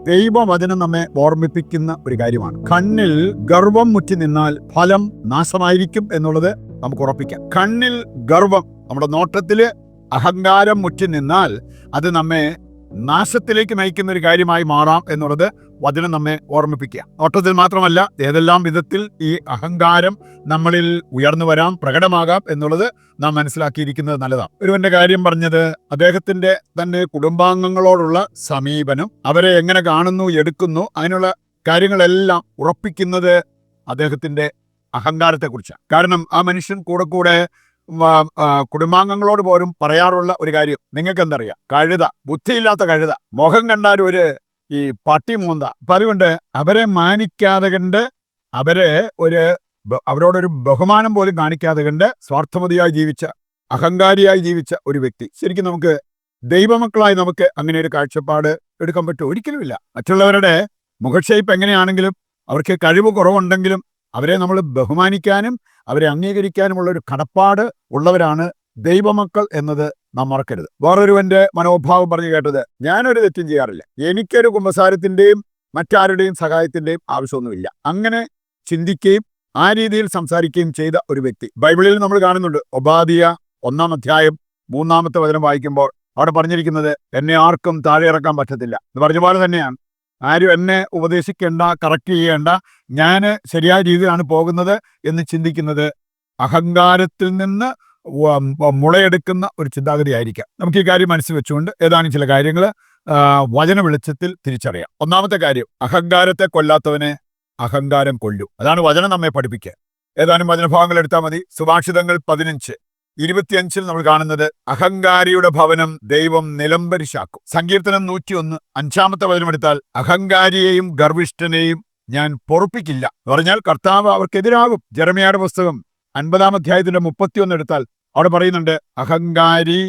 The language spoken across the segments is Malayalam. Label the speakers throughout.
Speaker 1: ദൈവവചനം നമ്മെ ഓർമ്മിപ്പിക്കുന്ന ഒരു കാര്യമാണ്. കണ്ണിൽ ഗർവം മുറ്റി നിന്നാൽ ഫലം നാശമായിരിക്കും എന്നുള്ളത് നമുക്ക് ഉറപ്പിക്കാം. കണ്ണിൽ ഗർവം, നമ്മുടെ നോട്ടത്തില് അഹങ്കാരം മുറ്റി നിന്നാൽ അത് നമ്മെ നാശത്തിലേക്ക് നയിക്കുന്ന ഒരു കാര്യമായി മാറാം എന്നുള്ളത് വചനം നമ്മെ ഓർമ്മിപ്പിക്കുക. നോട്ടത്തിൽ മാത്രമല്ല, ഏതെല്ലാം വിധത്തിൽ ഈ അഹങ്കാരം നമ്മളിൽ ഉയർന്നു വരാം, പ്രകടമാകാം എന്നുള്ളത് നാം മനസ്സിലാക്കിയിരിക്കുന്നത് നല്ലതാണ്. ഒരുവന്റെ കാര്യം പറഞ്ഞത് അദ്ദേഹത്തിന്റെ തന്നെ കുടുംബാംഗങ്ങളോടുള്ള സമീപനം, അവരെ എങ്ങനെ കാണുന്നു, എടുക്കുന്നു, അതിനുള്ള കാര്യങ്ങളെല്ലാം ഉറപ്പിക്കുന്നത് അദ്ദേഹത്തിന്റെ അഹങ്കാരത്തെക്കുറിച്ചാണ്. കാരണം ആ മനുഷ്യൻ കൂടെ കുടുംബാംഗങ്ങളോട് പോലും പറയാറുള്ള ഒരു കാര്യം നിങ്ങൾക്ക് എന്തറിയാം, കഴുത, ബുദ്ധിയില്ലാത്ത കഴുത, മുഖം കണ്ടാൽ ഒരു ഈ പട്ടി മൂന്ത. അപ്പൊ അതുകൊണ്ട് അവരെ മാനിക്കാതെ കണ്ട്, അവരോടൊരു ബഹുമാനം പോലും കാണിക്കാതെ കണ്ട് സ്വാർത്ഥമതിയായി ജീവിച്ച, അഹങ്കാരിയായി ജീവിച്ച ഒരു വ്യക്തി. ശരിക്കും നമുക്ക് ദൈവമക്കളായി നമുക്ക് അങ്ങനെ ഒരു കാഴ്ചപ്പാട് എടുക്കാൻ പറ്റുമോ? ഒരിക്കലുമില്ല. മറ്റുള്ളവരുടെ മുഖക്ഷേപ്പ് എങ്ങനെയാണെങ്കിലും, അവർക്ക് കഴിവ് കുറവുണ്ടെങ്കിലും അവരെ നമ്മൾ ബഹുമാനിക്കാനും അവരെ അംഗീകരിക്കാനുമുള്ള ഒരു കടപ്പാട് ഉള്ളവരാണ് ദൈവമക്കൾ എന്നത് നാം മറക്കരുത്. വേറൊരുവന്റെ മനോഭാവം പറഞ്ഞു കേട്ടത്, ഞാനൊരു തെറ്റും ചെയ്യാറില്ല, എനിക്കൊരു കുമ്പസാരത്തിന്റെയും മറ്റാരുടെയും സഹായത്തിന്റെയും ആവശ്യമൊന്നുമില്ല. അങ്ങനെ ചിന്തിക്കുകയും ആ രീതിയിൽ സംസാരിക്കുകയും ചെയ്ത ഒരു വ്യക്തി ബൈബിളിൽ നമ്മൾ കാണുന്നുണ്ട്. ഒബാദിയ 1-ാം അധ്യായം 3-ാമത്തെ വചനം വായിക്കുമ്പോൾ അവിടെ പറഞ്ഞിരിക്കുന്നത്, എന്നെ ആർക്കും താഴെ ഇറക്കാൻ പറ്റത്തില്ല എന്ന് പറഞ്ഞ പോലെ തന്നെയാണ്. ആരും എന്നെ ഉപദേശിക്കേണ്ട, കറക്റ്റ് ചെയ്യേണ്ട, ഞാൻ ശരിയായ രീതിയിലാണ് പോകുന്നത് എന്ന് ചിന്തിക്കുന്നത് അഹങ്കാരത്തിൽ നിന്ന് മുളയെടുക്കുന്ന ഒരു ചിന്താഗതി ആയിരിക്കാം. നമുക്ക് ഈ കാര്യം മനസ്സിൽ വെച്ചുകൊണ്ട് ഏതാനും ചില കാര്യങ്ങൾ വചന വെളിച്ചത്തിൽ തിരിച്ചറിയാം. ഒന്നാമത്തെ കാര്യം, അഹങ്കാരത്തെ കൊല്ലാത്തവനെ അഹങ്കാരം കൊല്ലൂ. അതാണ് വചനം നമ്മെ പഠിപ്പിക്കുക. ഏതാനും വചനഭാഗങ്ങൾ എടുത്താൽ മതി. സുഭാഷിതങ്ങൾ 15:25 നമ്മൾ കാണുന്നത്, അഹങ്കാരിയുടെ ഭവനം ദൈവം നിലംപരിശാക്കും. സങ്കീർത്തനം 101 5-ാമത്തെ വചനം എടുത്താൽ, അഹങ്കാരിയെയും ഗർവിഷ്ഠനെയും ഞാൻ പൊറുപ്പിക്കില്ല എന്ന് പറഞ്ഞാൽ കർത്താവ് അവർക്കെതിരാകും. ജെറമ്യായുടെ പുസ്തകം 50-ാം അധ്യായത്തിന്റെ 31 എടുത്താൽ അവിടെ പറയുന്നുണ്ട്, അഹങ്കാരി,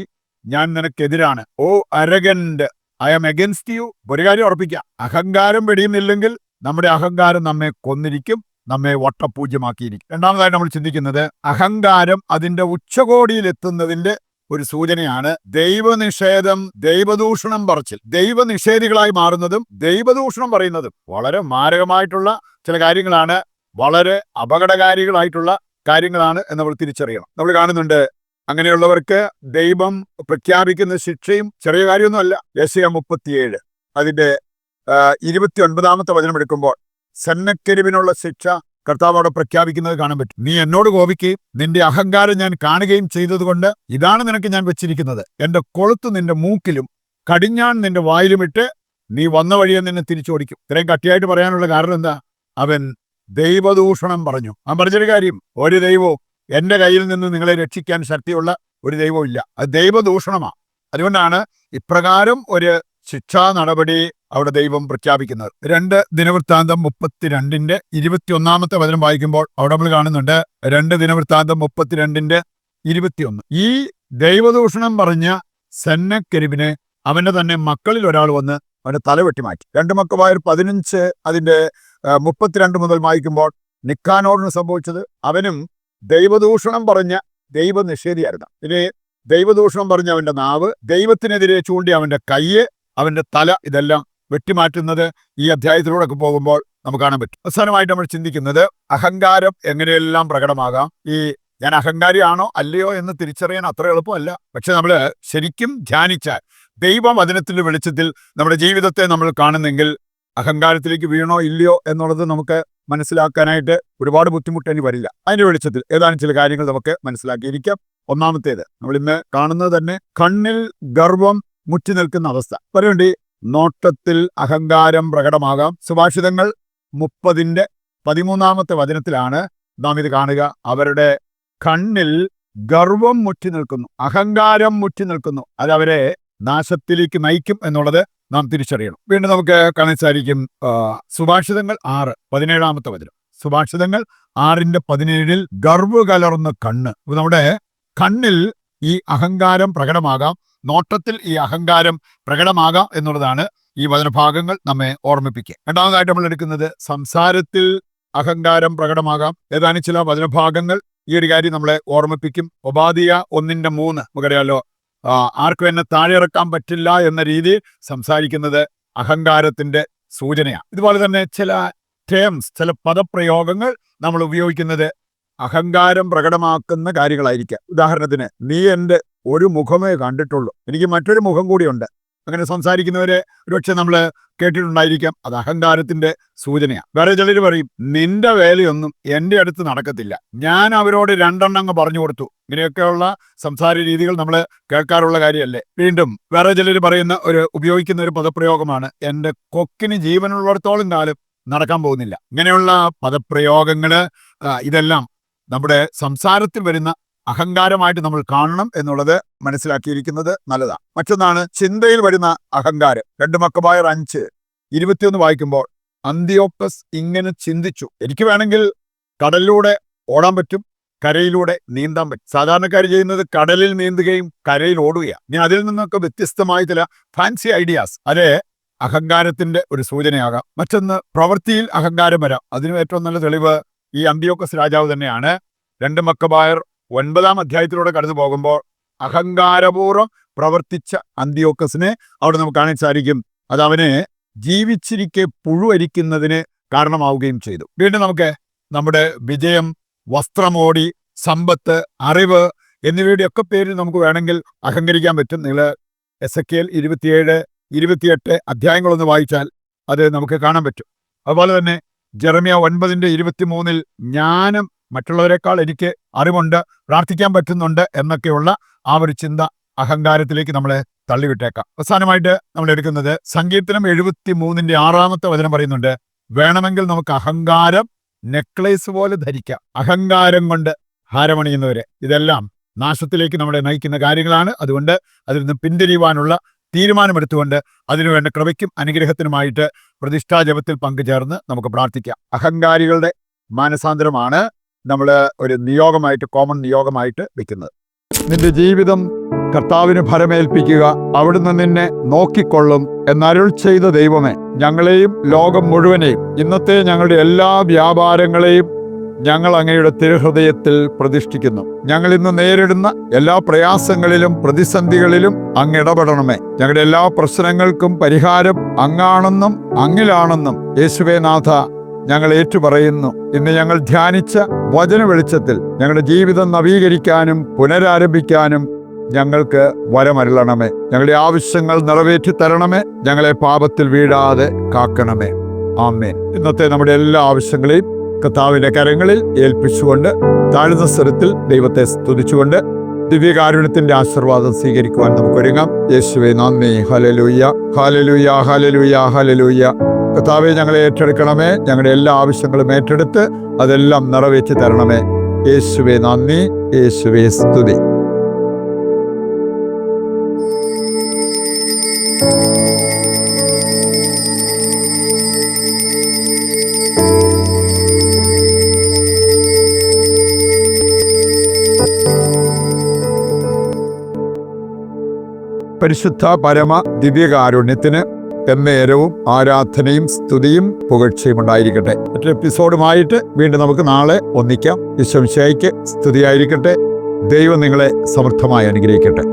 Speaker 1: ഞാൻ നിനക്കെതിരാണ്. ഓ അരഗന്റ്, ഐ ആം അഗൻസ്റ്റ് യു. ഒരു കാര്യം ഉറപ്പിക്കാം, അഹങ്കാരം വെടിയുന്നില്ലെങ്കിൽ നമ്മുടെ അഹങ്കാരം നമ്മെ കൊന്നിരിക്കും, നമ്മെ വട്ടപൂജ്യമാക്കിയിരിക്കും. രണ്ടാമതായിട്ട് നമ്മൾ ചിന്തിക്കുന്നത്, അഹങ്കാരം അതിന്റെ ഉച്ചകോടിയിൽ എത്തുന്നതിന്റെ ഒരു സൂചനയാണ് ദൈവനിഷേധം, ദൈവദൂഷണം പറച്ചിൽ. ദൈവനിഷേധികളായി മാറുന്നതും ദൈവദൂഷണം പറയുന്നതും വളരെ മാരകമായിട്ടുള്ള ചില കാര്യങ്ങളാണ്, വളരെ അപകടകാരികളായിട്ടുള്ള കാര്യങ്ങളാണ് എന്ന് നമ്മൾ തിരിച്ചറിയണം. നമ്മൾ കാണുന്നുണ്ട്, അങ്ങനെയുള്ളവർക്ക് ദൈവം പ്രഖ്യാപിക്കുന്ന ശിക്ഷയും ചെറിയ കാര്യമൊന്നുമല്ല. യെശയ്യാ 37 അതിന്റെ 29-ാമത്തെ വചനം എടുക്കുമ്പോൾ സന്നക്കെരുവിനുള്ള ശിക്ഷ കർത്താവ് അവിടെ പ്രഖ്യാപിക്കുന്നത് കാണാൻ പറ്റും. നീ എന്നോട് കോപിക്കുകയും നിന്റെ അഹങ്കാരം ഞാൻ കാണുകയും ചെയ്തതുകൊണ്ട് ഇതാണ് നിനക്ക് ഞാൻ വെച്ചിരിക്കുന്നത്, എന്റെ കൊളുത്ത് നിന്റെ മൂക്കിലും കടിഞ്ഞാൺ നിന്റെ വായിലുമിട്ട് നീ വന്ന വഴിയെ നിന്നെ തിരിച്ചോടിക്കും. ഇത്രയും കട്ടിയായിട്ട് പറയാനുള്ള കാരണം എന്താ? അവൻ ദൈവദൂഷണം പറഞ്ഞു. അവൻ പറഞ്ഞൊരു കാര്യം, ഒരു ദൈവവും എന്റെ കയ്യിൽ നിന്ന് നിങ്ങളെ രക്ഷിക്കാൻ ശക്തിയുള്ള ഒരു ദൈവവും ഇല്ല. അത് ദൈവദൂഷണമാണ്. അതുകൊണ്ടാണ് ഇപ്രകാരം ഒരു ശിക്ഷാ നടപടി അവിടെ ദൈവം പ്രഖ്യാപിക്കുന്നത്. 2 ദിനവൃത്താന്തം 32-ന്റെ 21-ാമത്തെ വചനം വായിക്കുമ്പോൾ അവിടെ നമ്മൾ കാണുന്നുണ്ട്, 2 ദിനവൃത്താന്തം 32-ന്റെ 21. ഈ ദൈവദൂഷണം പറഞ്ഞ സന്നക്കെരുവിനെ അവന്റെ തന്നെ മക്കളിൽ ഒരാൾ വന്ന് അവന്റെ തല വെട്ടിമാറ്റി. 2 മക്കവായർ 15 അതിന്റെ 32 മുതൽ വായിക്കുമ്പോൾ നിക്കാനോറിന് സംഭവിച്ചത്, അവനും ദൈവദൂഷണം പറഞ്ഞ ദൈവനിഷേധിയായിരുന്നു. ഇനി ദൈവദൂഷണം പറഞ്ഞ അവന്റെ നാവ്, ദൈവത്തിനെതിരെ ചൂണ്ടി അവന്റെ കയ്യ്, അവന്റെ തല, ഇതെല്ലാം വെട്ടിമാറ്റുന്നത് ഈ അധ്യായത്തിലൂടെ പോകുമ്പോൾ നമുക്ക് കാണാൻ പറ്റും. അവസാനമായിട്ട് നമ്മൾ ചിന്തിക്കുന്നത്, അഹങ്കാരം എങ്ങനെയെല്ലാം പ്രകടമാകാം. ഞാൻ അഹങ്കാരിയാണോ അല്ലയോ എന്ന് തിരിച്ചറിയാൻ അത്ര എളുപ്പമല്ല. പക്ഷെ നമ്മൾ ശരിക്കും ധ്യാനിച്ചാൽ, ദൈവവചനത്തിന്റെ വെളിച്ചത്തിൽ നമ്മുടെ ജീവിതത്തെ നമ്മൾ കാണുന്നെങ്കിൽ അഹങ്കാരത്തിലേക്ക് വീണോ ഇല്ലയോ എന്നുള്ളത് നമുക്ക് മനസ്സിലാക്കാനായിട്ട് ഒരുപാട് ബുദ്ധിമുട്ടേണ്ടി വരില്ല. അതിന്റെ വെളിച്ചത്തിൽ ഏതാനും ചില കാര്യങ്ങൾ നമുക്ക് മനസ്സിലാക്കിയിരിക്കാം. ഒന്നാമത്തേത്, നമ്മൾ ഇന്ന് കാണുന്നത് തന്നെ കണ്ണിൽ ഗർവം മുറ്റി നിൽക്കുന്ന അവസ്ഥ. പറയുന്നുണ്ട്, നോട്ടത്തിൽ അഹങ്കാരം പ്രകടമാകാം. സുഭാഷിതങ്ങൾ 30-ന്റെ 13-ാമത്തെ വചനത്തിലാണ് നാം ഇത് കാണുക. അവരുടെ കണ്ണിൽ ഗർവം മുറ്റി നിൽക്കുന്നു, അഹങ്കാരം മുറ്റി നിൽക്കുന്നു. അത് അവരെ നാശത്തിലേക്ക് നയിക്കും എന്നുള്ളത് നാം തിരിച്ചറിയണം. വീണ്ടും നമുക്ക് കാണാൻ സാധിക്കും, സുഭാഷിതങ്ങൾ 6:17-ാമത്തെ വചനം. സുഭാഷിതങ്ങൾ 6:17 ഗർവ് കലർന്ന കണ്ണ്. നമ്മുടെ കണ്ണിൽ ഈ അഹങ്കാരം പ്രകടമാകാം, നോട്ടത്തിൽ ഈ അഹങ്കാരം പ്രകടമാകാം എന്നുള്ളതാണ് ഈ വചനഭാഗങ്ങൾ നമ്മെ ഓർമ്മിപ്പിക്കുക. രണ്ടാമതായിട്ട് നമ്മൾ എടുക്കുന്നത്, സംസാരത്തിൽ അഹങ്കാരം പ്രകടമാകാം. ഏതാനും ചില വചനഭാഗങ്ങൾ ഈ ഒരു കാര്യം നമ്മളെ ഓർമ്മിപ്പിക്കും. ഒബാദിയ 1:3 നമുക്കറിയാലോ, ആർക്കും എന്നെ താഴെ ഇറക്കാൻ പറ്റില്ല എന്ന രീതിയിൽ സംസാരിക്കുന്നത് അഹങ്കാരത്തിന്റെ സൂചനയാണ്. ഇതുപോലെ തന്നെ ചില ടേംസ്, ചില പദപ്രയോഗങ്ങൾ നമ്മൾ ഉപയോഗിക്കുന്നത് അഹങ്കാരം പ്രകടമാക്കുന്ന കാര്യങ്ങളായിരിക്കാം. ഉദാഹരണത്തിന്, നീ എൻ്റെ ഒരു മുഖമേ കണ്ടിട്ടുള്ളൂ, എനിക്ക് മറ്റൊരു മുഖം കൂടിയുണ്ട്. അങ്ങനെ സംസാരിക്കുന്നവരെ ഒരുപക്ഷെ നമ്മൾ കേട്ടിട്ടുണ്ടായിരിക്കാം. അത് അഹങ്കാരത്തിന്റെ സൂചനയാണ്. വേറെ ചിലർ പറയും, നിന്റെ വേലയൊന്നും എൻ്റെ അടുത്ത് നടക്കത്തില്ല, ഞാൻ അവരോട് 2 അങ്ങ് പറഞ്ഞു കൊടുത്തു. ഇങ്ങനെയൊക്കെയുള്ള സംസാര രീതികൾ നമ്മൾ കേൾക്കാറുള്ള കാര്യമല്ലേ. വീണ്ടും വേറെ ചിലർ ഉപയോഗിക്കുന്ന ഒരു പദപ്രയോഗമാണ്, എൻ്റെ കൊക്കിന് ജീവനുള്ളിടത്തോളം കാലം നടക്കാൻ പോകുന്നില്ല. ഇങ്ങനെയുള്ള പദപ്രയോഗങ്ങള് ഇതെല്ലാം നമ്മുടെ സംസാരത്തിൽ വരുന്ന അഹങ്കാരമായിട്ട് നമ്മൾ കാണണം എന്നുള്ളത് മനസ്സിലാക്കിയിരിക്കുന്നത് നല്ലതാണ്. മറ്റൊന്നാണ് ചിന്തയിൽ വരുന്ന അഹങ്കാരം. 2 മക്കബായർ 5:21 വായിക്കുമ്പോൾ, അന്തിയോക്കസ് ഇങ്ങനെ ചിന്തിച്ചു, എനിക്ക് വേണമെങ്കിൽ കടലിലൂടെ ഓടാൻ പറ്റും, കരയിലൂടെ നീന്താൻ പറ്റും. സാധാരണക്കാർ ചെയ്യുന്നത് കടലിൽ നീന്തുകയും കരയിൽ ഓടുകയാണ്. ഇനി അതിൽ നിന്നൊക്കെ വ്യത്യസ്തമായ ചില ഫാൻസി ഐഡിയാസ്, അത് അഹങ്കാരത്തിന്റെ ഒരു സൂചനയാകാം. മറ്റൊന്ന്, പ്രവൃത്തിയിൽ അഹങ്കാരം വരാം. അതിനും ഏറ്റവും നല്ല തെളിവ് ഈ അന്തിയോക്കസ് രാജാവ് തന്നെയാണ്. 2 മക്കബായർ 9-ാം അധ്യായത്തിലൂടെ കടന്നു പോകുമ്പോൾ അഹങ്കാരപൂർവ്വം പ്രവർത്തിച്ച അന്തിയോക്കസിനെ അവിടെ നമുക്ക് കാണാൻ സാധിക്കും. അത് അവനെ ജീവിച്ചിരിക്കെ പുഴുവരിക്കുന്നതിന് കാരണമാവുകയും ചെയ്തു. വീണ്ടും നമുക്ക് നമ്മുടെ വിജയം, വസ്ത്രമോടി, സമ്പത്ത്, അറിവ് എന്നിവയുടെയൊക്കെ പേരിൽ നമുക്ക് വേണമെങ്കിൽ അഹങ്കരിക്കാൻ പറ്റും. നിങ്ങൾ എസെക്കിയേൽ 27-28 അധ്യായങ്ങളൊന്ന് വായിച്ചാൽ അത് നമുക്ക് കാണാൻ പറ്റും. അതുപോലെ തന്നെ ജെറമ്യ 9:23 ജ്ഞാനം, മറ്റുള്ളവരെക്കാൾ എനിക്ക് അറിവുണ്ട്, പ്രാർത്ഥിക്കാൻ പറ്റുന്നുണ്ട് എന്നൊക്കെയുള്ള ആ ഒരു ചിന്ത അഹങ്കാരത്തിലേക്ക് നമ്മളെ തള്ളിവിട്ടേക്കാം. അവസാനമായിട്ട് നമ്മൾ എടുക്കുന്നത് സങ്കീർത്തനം 73-ാമത്തെ വചനം പറയുന്നുണ്ട്, വേണമെങ്കിൽ നമുക്ക് അഹങ്കാരം നെക്ലേസ് പോലെ ധരിക്കാം. അഹങ്കാരം കൊണ്ട് ഹാരമണിയുന്നവരെ, ഇതെല്ലാം നാശത്തിലേക്ക് നമ്മളെ നയിക്കുന്ന കാര്യങ്ങളാണ്. അതുകൊണ്ട് അതിൽ നിന്ന് പിന്തിരിയുവാനുള്ള തീരുമാനമെടുത്തുകൊണ്ട് അതിനുവേണ്ട കൃപയ്ക്കും അനുഗ്രഹത്തിനുമായിട്ട് പ്രതിഷ്ഠാജപത്തിൽ പങ്കുചേർന്ന് നമുക്ക് പ്രാർത്ഥിക്കാം. അഹങ്കാരികളുടെ മാനസാന്തരമാണ് നമ്മൾ ഒരു നിയോഗമായിട്ട്, കോമൺ നിയോഗമായിട്ട് വെക്കുന്നത്. നിന്റെ ജീവിതം കർത്താവിന് ഫലമേൽപ്പിക്കുക, അവിടുന്ന് നിന്നെ നോക്കിക്കൊള്ളും എന്നരുൾ ചെയ്ത ദൈവമേ, ഞങ്ങളെയും ലോകം മുഴുവനെയും ഇന്നത്തെ ഞങ്ങളുടെ എല്ലാ വ്യാപാരങ്ങളെയും ഞങ്ങൾ അങ്ങയുടെ തിരുഹൃദയത്തിൽ പ്രതിഷ്ഠിക്കുന്നു. ഞങ്ങൾ ഇന്ന് നേരിടുന്ന എല്ലാ പ്രയാസങ്ങളിലും പ്രതിസന്ധികളിലും അങ്ങ് ഇടപെടണമേ. ഞങ്ങളുടെ എല്ലാ പ്രശ്നങ്ങൾക്കും പരിഹാരം അങ്ങാണെന്നും അങ്ങിലാണെന്നും യേശുവേ നാഥ ഞങ്ങൾ ഏറ്റുപറയുന്നു. ഇന്ന് ഞങ്ങൾ ധ്യാനിച്ച വചന വെളിച്ചത്തിൽ ഞങ്ങളുടെ ജീവിതം നവീകരിക്കാനും പുനരാരംഭിക്കാനും ഞങ്ങൾക്ക് വരമരുളണമേ. ഞങ്ങളുടെ ആവശ്യങ്ങൾ നിറവേറ്റി തരണമേ. ഞങ്ങളെ പാപത്തിൽ വീഴാതെ കാക്കണമേ. ആമേൻ. ഇന്നത്തെ നമ്മുടെ എല്ലാ ആവശ്യങ്ങളെയും കർത്താവിന്റെ കരങ്ങളിൽ ഏൽപ്പിച്ചുകൊണ്ട് താഴ്ന്ന സ്വരത്തിൽ ദൈവത്തെ സ്തുതിച്ചുകൊണ്ട് ദിവ്യകാരുണ്യത്തിന്റെ ആശീർവാദം സ്വീകരിക്കുവാൻ നമുക്ക് ഒരുങ്ങാം. യേശുവേ നന്ദി. Hallelujah, hallelujah, hallelujah, hallelujah. കർത്താവേ, ഞങ്ങളെ ഏറ്റെടുക്കണമേ. ഞങ്ങളുടെ എല്ലാ ആവശ്യങ്ങളും ഏറ്റെടുത്ത് അതെല്ലാം നിറവേറ്റി തരണമേ. യേശുവേ നന്ദി, യേശുവേ സ്തുതി. പരിശുദ്ധ പരമ ദിവ്യകാരുണ്യത്തിന് എന്നേരവും ആരാധനയും സ്തുതിയും പുകഴ്ചയും ഉണ്ടായിരിക്കട്ടെ. മറ്റൊരു എപ്പിസോഡുമായിട്ട് വീണ്ടും നമുക്ക് നാളെ ഒന്നിക്കാം. ഈശോ മിശിഹായ്ക്ക് സ്തുതിയായിരിക്കട്ടെ. ദൈവം നിങ്ങളെ സമൃദ്ധമായി അനുഗ്രഹിക്കട്ടെ.